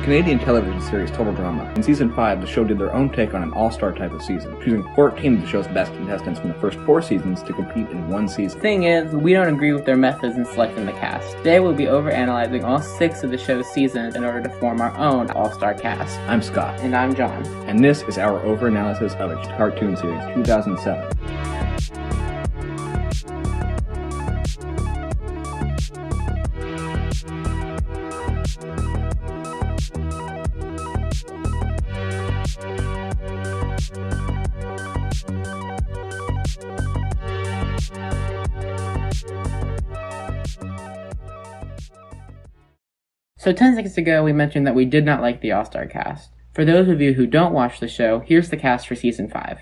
Canadian television series Total Drama. In Season 5, the show did their own take on an all-star type of season, choosing 14 of the show's best contestants from the first 4 seasons to compete in one season. Thing is, we don't agree with their methods in selecting the cast. Today we'll be overanalyzing all 6 of the show's seasons in order to form our own all-star cast. I'm Scott. And I'm John. And this is our overanalysis of a cartoon series, 2007. So 10 seconds ago, we mentioned that we did not like the All-Star cast. For those of you who don't watch the show, here's the cast for Season 5.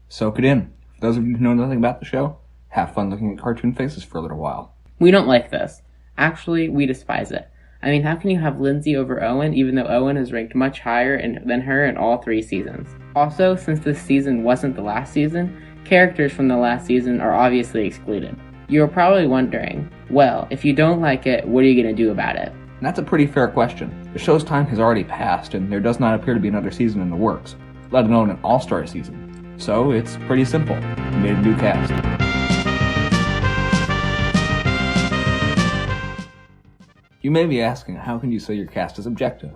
Soak it in. For those of you who know nothing about the show, have fun looking at cartoon faces for a little while. We don't like this. Actually, we despise it. I mean, how can you have Lindsay over Owen, even though Owen is ranked much higher than her in all 3 seasons? Also, since this season wasn't the last season, characters from the last season are obviously excluded. You're probably wondering, well, if you don't like it, what are you going to do about it? And that's a pretty fair question. The show's time has already passed, and there does not appear to be another season in the works, let alone an all-star season. So it's pretty simple. We made a new cast. You may be asking, how can you say your cast is objective?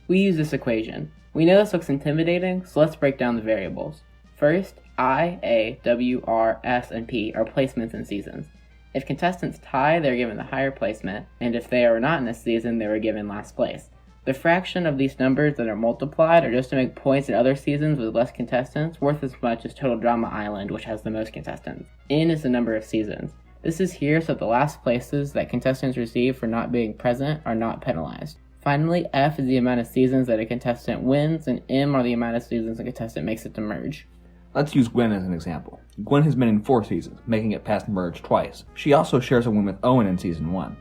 We use this equation. We know this looks intimidating, so let's break down the variables. First, I, A, W, R, S, and P are placements in seasons. If contestants tie, they're given the higher placement, and if they are not in this season, they were given last place. The fraction of these numbers that are multiplied are just to make points in other seasons with less contestants worth as much as Total Drama Island, which has the most contestants. N is the number of seasons. This is here so that the last places that contestants receive for not being present are not penalized. Finally, F is the amount of seasons that a contestant wins, and M are the amount of seasons a contestant makes it to merge. Let's use Gwen as an example. Gwen has been in 4 seasons, making it past merge twice. She also shares a win with Owen in Season 1.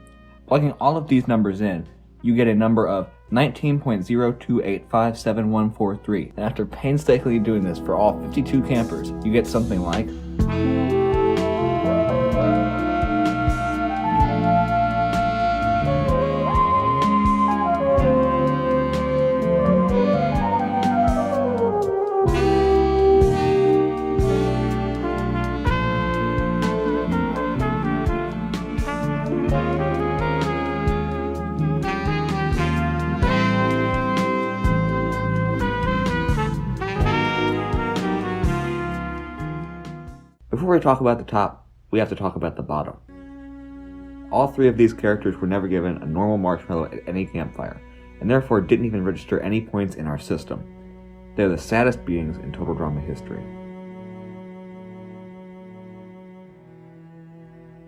Plugging all of these numbers in, you get a number of 19.028574143. And after painstakingly doing this for all 52 campers, you get something like... Before we talk about the top, we have to talk about the bottom. All 3 of these characters were never given a normal marshmallow at any campfire, and therefore didn't even register any points in our system. They're the saddest beings in Total Drama history.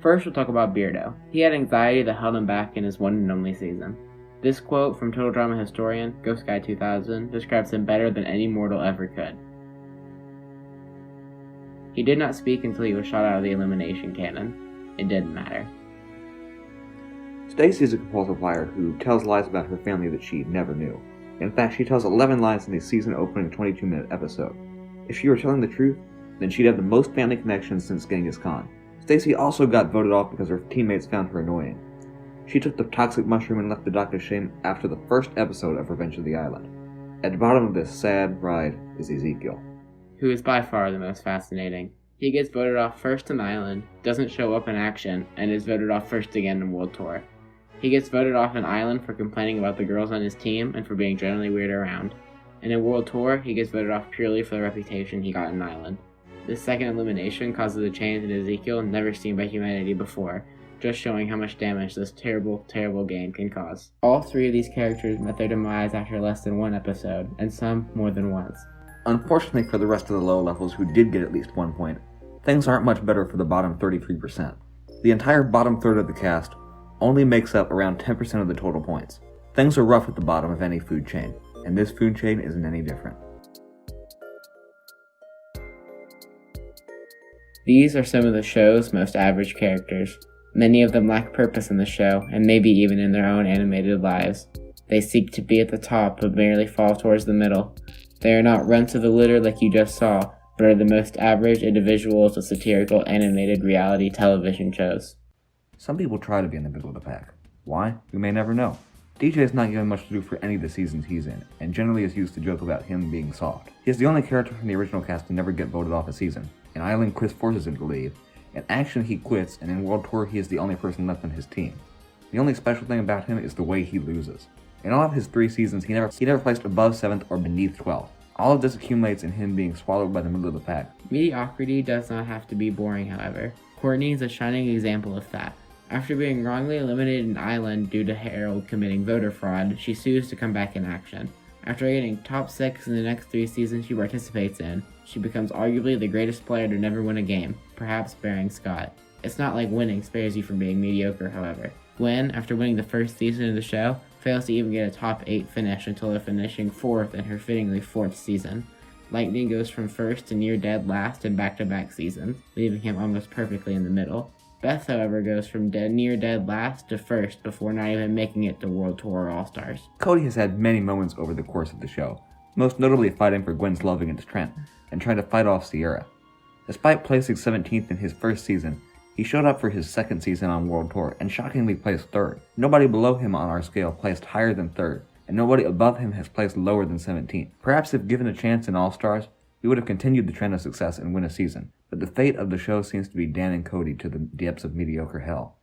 First, we'll talk about Beardo. He had anxiety that held him back in his one and only season. This quote from Total Drama historian, Ghost Guy 2000, describes him better than any mortal ever could. He did not speak until he was shot out of the elimination cannon. It didn't matter. Stacy is a compulsive liar who tells lies about her family that she never knew. In fact, she tells 11 lies in the season-opening 22-minute episode. If she were telling the truth, then she'd have the most family connections since Genghis Khan. Stacy also got voted off because her teammates found her annoying. She took the toxic mushroom and left the Dr. Shane after the first episode of Revenge of the Island. At the bottom of this sad ride is Ezekiel, who is by far the most fascinating. He gets voted off first on the island, doesn't show up in action, and is voted off first again in World Tour. He gets voted off an island for complaining about the girls on his team and for being generally weird around. And in World Tour, he gets voted off purely for the reputation he got in Island. This second elimination causes a change in Ezekiel never seen by humanity before, just showing how much damage this terrible, terrible game can cause. All 3 of these characters met their demise after less than 1 episode, and some more than once. Unfortunately for the rest of the low levels who did get at least 1 point, things aren't much better for the bottom 33%. The entire bottom third of the cast only makes up around 10% of the total points. Things are rough at the bottom of any food chain, and this food chain isn't any different. These are some of the show's most average characters. Many of them lack purpose in the show, and maybe even in their own animated lives. They seek to be at the top, but merely fall towards the middle. They are not runts of the litter like you just saw, but are the most average individuals of satirical animated reality television shows. Some people try to be in the middle of the pack, Why? We may never know. DJ is not given much to do for any of the seasons he's in, and generally is used to joke about him being soft. He is the only character from the original cast to never get voted off a season. In Island, Chris forces him to leave. In Action, he quits, and in World Tour, he is the only person left on his team. The only special thing about him is the way he loses. In all of his 3 seasons, he never placed above 7th or beneath 12th. All of this accumulates in him being swallowed by the middle of the pack. Mediocrity does not have to be boring, however. Courtney is a shining example of that. After being wrongly eliminated in Island due to Harold committing voter fraud, she sues to come back in Action. After getting top 6 in the next 3 seasons she participates in, she becomes arguably the greatest player to never win a game, perhaps bearing Scott. It's not like winning spares you from being mediocre, however. Gwen, after winning the first season of the show, fails to even get a top 8 finish until finishing 4th in her fittingly 4th season. Lightning goes from 1st to near dead last in back-to-back seasons, leaving him almost perfectly in the middle. Beth, however, goes from near dead last to 1st before not even making it to World Tour All-Stars. Cody has had many moments over the course of the show, most notably fighting for Gwen's love against Trent, and trying to fight off Sierra. Despite placing 17th in his first season, he showed up for his second season on World Tour and shockingly placed 3rd. Nobody below him on our scale placed higher than 3rd, and nobody above him has placed lower than 17th. Perhaps if given a chance in All-Stars, he would have continued the trend of success and win a season, but the fate of the show seems to be damning Cody to the depths of mediocre hell.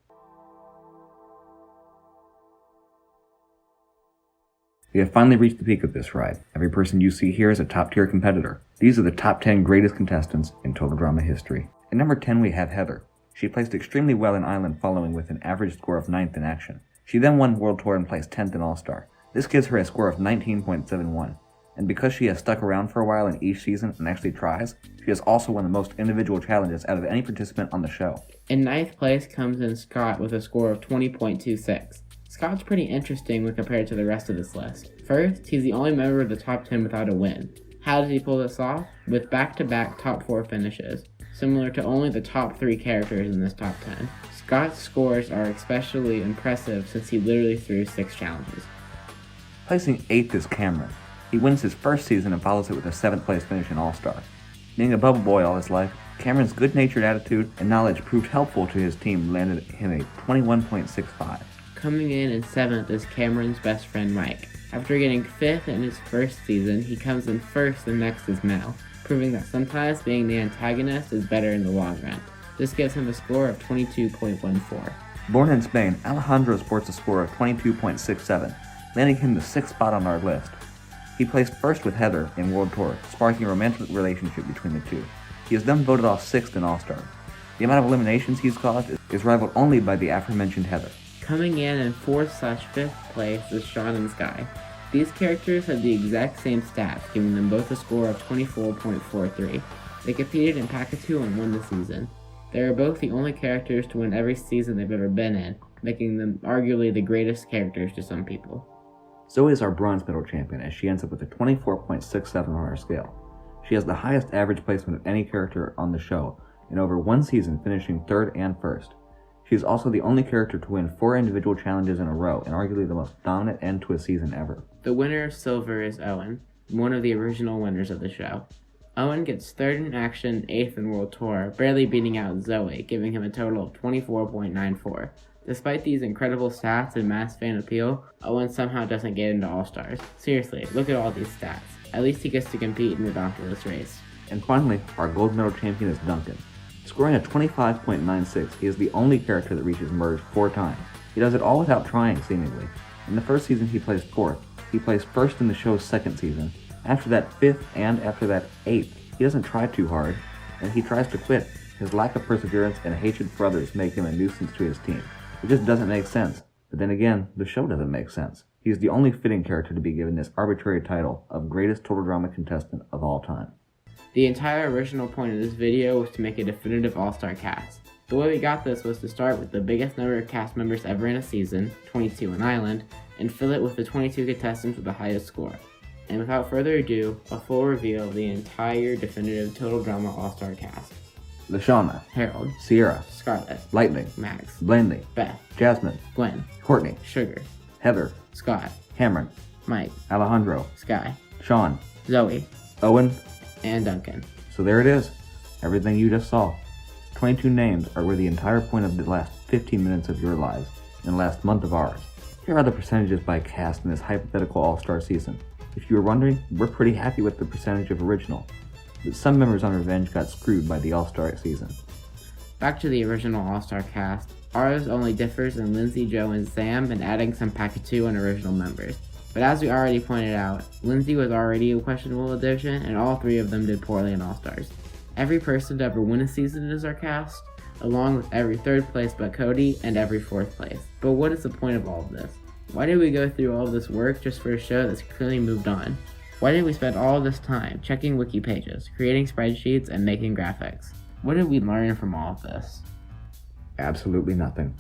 We have finally reached the peak of this ride. Every person you see here is a top-tier competitor. These are the top 10 greatest contestants in Total Drama history. At number 10 we have Heather. She placed extremely well in Island following with an average score of 9th in Action. She then won World Tour and placed 10th in All-Star. This gives her a score of 19.71. And because she has stuck around for a while in each season and actually tries, she has also won the most individual challenges out of any participant on the show. In 9th place comes in Scott with a score of 20.26. Scott's pretty interesting when compared to the rest of this list. First, he's the only member of the top 10 without a win. How does he pull this off? With back-to-back top 4 finishes, similar to only the top 3 characters in this top 10. Scott's scores are especially impressive since he literally threw 6 challenges. Placing 8th is Cameron. He wins his first season and follows it with a 7th place finish in All-Star. Being a bubble boy all his life, Cameron's good-natured attitude and knowledge proved helpful to his team, landed him a 21.65. Coming in 7th is Cameron's best friend Mike. After getting 5th in his first season, he comes in 1st and next is Mel, proving that sometimes being the antagonist is better in the long run. This gives him a score of 22.14. Born in Spain, Alejandro sports a score of 22.67, landing him the 6th spot on our list. He placed 1st with Heather in World Tour, sparking a romantic relationship between the two. He is then voted off 6th in All-Star. The amount of eliminations he's caused is rivaled only by the aforementioned Heather. Coming in 4th/5th place is Sean and Sky. These characters have the exact same stats, giving them both a score of 24.43. They competed in Pack-a-2 and won the season. They are both the only characters to win every season they've ever been in, making them arguably the greatest characters to some people. Zoe is our bronze medal champion as she ends up with a 24.67 on our scale. She has the highest average placement of any character on the show in over one season, finishing 3rd and 1st. She is also the only character to win 4 individual challenges in a row and arguably the most dominant end to a season ever. The winner of silver is Owen, one of the original winners of the show. Owen gets 3rd in Action, 8th in World Tour, barely beating out Zoe, giving him a total of 24.94. Despite these incredible stats and mass fan appeal, Owen somehow doesn't get into All-Stars. Seriously, look at all these stats. At least he gets to compete in the Donkeyless race. And finally, our gold medal champion is Duncan. Scoring a 25.96, he is the only character that reaches Merge 4 times. He does it all without trying, seemingly. In the first season he placed 4th, he placed 1st in the show's 2nd season, after that 5th, and after that 8th. He doesn't try too hard, and he tries to quit. His lack of perseverance and hatred for others make him a nuisance to his team. It just doesn't make sense. But then again, the show doesn't make sense. He is the only fitting character to be given this arbitrary title of greatest Total Drama contestant of all time. The entire original point of this video was to make a definitive all-star cast. The way we got this was to start with the biggest number of cast members ever in a season, 22 in Island, and fill it with the 22 contestants with the highest score. And without further ado, a full reveal of the entire definitive Total Drama all-star cast. Lashana, Harold, Sierra, Scarlett, Lightning, Max, Blanley, Beth, Jasmine, Gwen, Courtney, Sugar, Heather, Scott, Cameron, Mike, Alejandro, Sky, Sean, Zoe, Owen. and Duncan. So there it is. Everything you just saw. 22 names are worth the entire point of the last 15 minutes of your lives. and last month of ours. Here are the percentages by cast in this hypothetical All-Star season. If you were wondering, we're pretty happy with the percentage of original, but some members on Revenge got screwed by the All-Star season. Back to the original All-Star cast, ours only differs in Lindsay, Joe, and Sam and adding some Pack-2 and original members. But as we already pointed out, Lindsay was already a questionable addition, and all three of them did poorly in All-Stars. Every person to ever win a season is our cast, along with every third place but Cody and every fourth place. But what is the point of all of this? Why did we go through all this work just for a show that's clearly moved on? Why did we spend all this time checking wiki pages, creating spreadsheets, and making graphics? What did we learn from all of this? Absolutely nothing.